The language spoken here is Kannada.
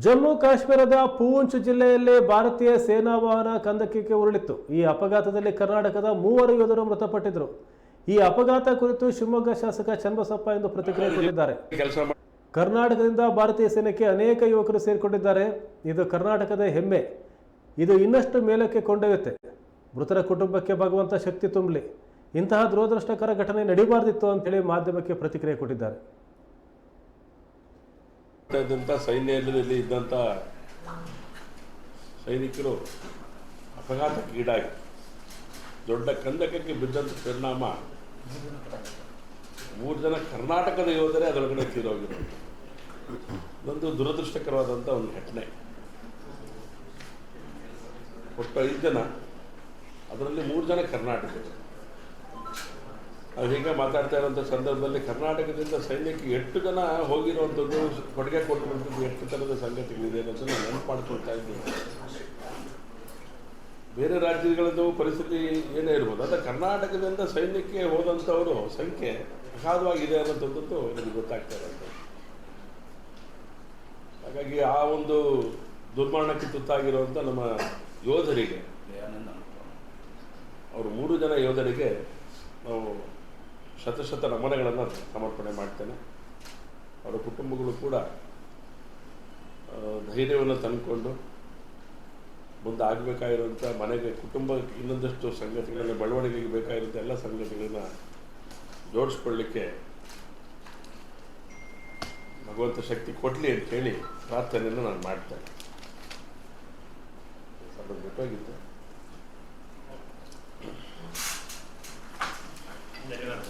ಜಮ್ಮು ಕಾಶ್ಮೀರದ ಪೂಂಚ್ ಜಿಲ್ಲೆಯಲ್ಲಿ ಭಾರತೀಯ ಸೇನಾ ವಾಹನ ಕಂದಕಕ್ಕೆ ಉರುಳಿತ್ತು. ಈ ಅಪಘಾತದಲ್ಲಿ ಕರ್ನಾಟಕದ 3 ಯೋಧರು ಮೃತಪಟ್ಟಿದ್ದರು. ಈ ಅಪಘಾತ ಕುರಿತು ಶಿವಮೊಗ್ಗ ಶಾಸಕ ಚನ್ನಬಸಪ್ಪ ಎಂದು ಪ್ರತಿಕ್ರಿಯೆ ಕೊಟ್ಟಿದ್ದಾರೆ. ಕರ್ನಾಟಕದಿಂದ ಭಾರತೀಯ ಸೇನೆಗೆ ಅನೇಕ ಯುವಕರು ಸೇರಿಕೊಂಡಿದ್ದಾರೆ. ಇದು ಕರ್ನಾಟಕದ ಹೆಮ್ಮೆ. ಇದು ಇನ್ನಷ್ಟು ಮೇಲಕ್ಕೆ ಕೊಂಡೊಯ್ಯುತ್ತೆ. ಮೃತರ ಕುಟುಂಬಕ್ಕೆ ಭಗವಂತ ಶಕ್ತಿ ತುಂಬಲಿ. ಇಂತಹ ದುರದೃಷ್ಟಕರ ಘಟನೆ ನಡೀಬಾರ್ದಿತ್ತು ಅಂತೇಳಿ ಮಾಧ್ಯಮಕ್ಕೆ ಪ್ರತಿಕ್ರಿಯೆ ಕೊಟ್ಟಿದ್ದಾರೆ. ಸೈನ್ಯದಲ್ಲಿ ಇದ್ದಂಥ ಸೈನಿಕರು ಅಪಘಾತಕ್ಕೀಡಾಗಿ ದೊಡ್ಡ ಕಂದಕಕ್ಕೆ ಬಿದ್ದಂಥ ಪರಿಣಾಮ 3 ಜನ ಕರ್ನಾಟಕದ ಯೋಧರೇ ಅದರೊಳಗಡೆ ತೀರೋಗಿರೋದು. ಇದೊಂದು ದುರದೃಷ್ಟಕರವಾದಂಥ ಒಂದು ಘಟನೆ. ಒಟ್ಟು 5 ಜನ, ಅದರಲ್ಲಿ 3 ಜನ ಕರ್ನಾಟಕದ. ನಾವು ಹೀಗೆ ಮಾತಾಡ್ತಾ ಇರೋಂಥ ಸಂದರ್ಭದಲ್ಲಿ ಕರ್ನಾಟಕದಿಂದ ಸೈನ್ಯಕ್ಕೆ 8 ಜನ ಹೋಗಿರುವಂಥದ್ದು, ಕೊಡುಗೆ ಕೊಟ್ಟಿರುವಂಥದ್ದು ಎಷ್ಟು ಥರದ ಸಂಗತಿಗಳಿದೆ ಅನ್ನೋದನ್ನು ನಾನು ನೆನಪು ಮಾಡ್ಕೊಳ್ತಾ ಇದ್ದೀನಿ. ಬೇರೆ ರಾಜ್ಯಗಳದ್ದು ಪರಿಸ್ಥಿತಿ ಏನೇ ಇರ್ಬೋದು, ಆದರೆ ಕರ್ನಾಟಕದಿಂದ ಸೈನ್ಯಕ್ಕೆ ಹೋದಂಥವರು ಸಂಖ್ಯೆ ಅಗಾಧವಾಗಿದೆ ಅನ್ನೋಂಥದ್ದು ನನಗೆ ಗೊತ್ತಾಗ್ತಾ ಇರೋದು. ಹಾಗಾಗಿ ಆ ಒಂದು ದುರ್ಮರಣಕ್ಕೆ ತುತ್ತಾಗಿರುವಂಥ ನಮ್ಮ ಯೋಧರಿಗೆ, ಅವರು 3 ಜನ ಯೋಧರಿಗೆ ನಾವು ಶತ ನಮನಗಳನ್ನು ಸಮರ್ಪಣೆ ಮಾಡ್ತೇನೆ. ಅವರ ಕುಟುಂಬಗಳು ಕೂಡ ಧೈರ್ಯವನ್ನು ತಂದುಕೊಂಡು ಮುಂದೆ ಆಗಬೇಕಾಗಿರುವಂಥ ಮನೆಗೆ, ಕುಟುಂಬಕ್ಕೆ ಇನ್ನೊಂದಷ್ಟು ಸಂಗತಿಗಳನ್ನು, ಬೆಳವಣಿಗೆಗೆ ಬೇಕಾಗಿರುವಂಥ ಎಲ್ಲ ಸಂಗತಿಗಳನ್ನು ಜೋಡಿಸ್ಕೊಳ್ಳಿಕ್ಕೆ ಭಗವಂತ ಶಕ್ತಿ ಕೊಡಲಿ ಅಂತ ಹೇಳಿ ಪ್ರಾರ್ಥನೆಯನ್ನು ನಾನು ಮಾಡ್ತೇನೆ. ಅದನ್ನು ಬಿಟ್ಟೋಗಿದ್ದೆ.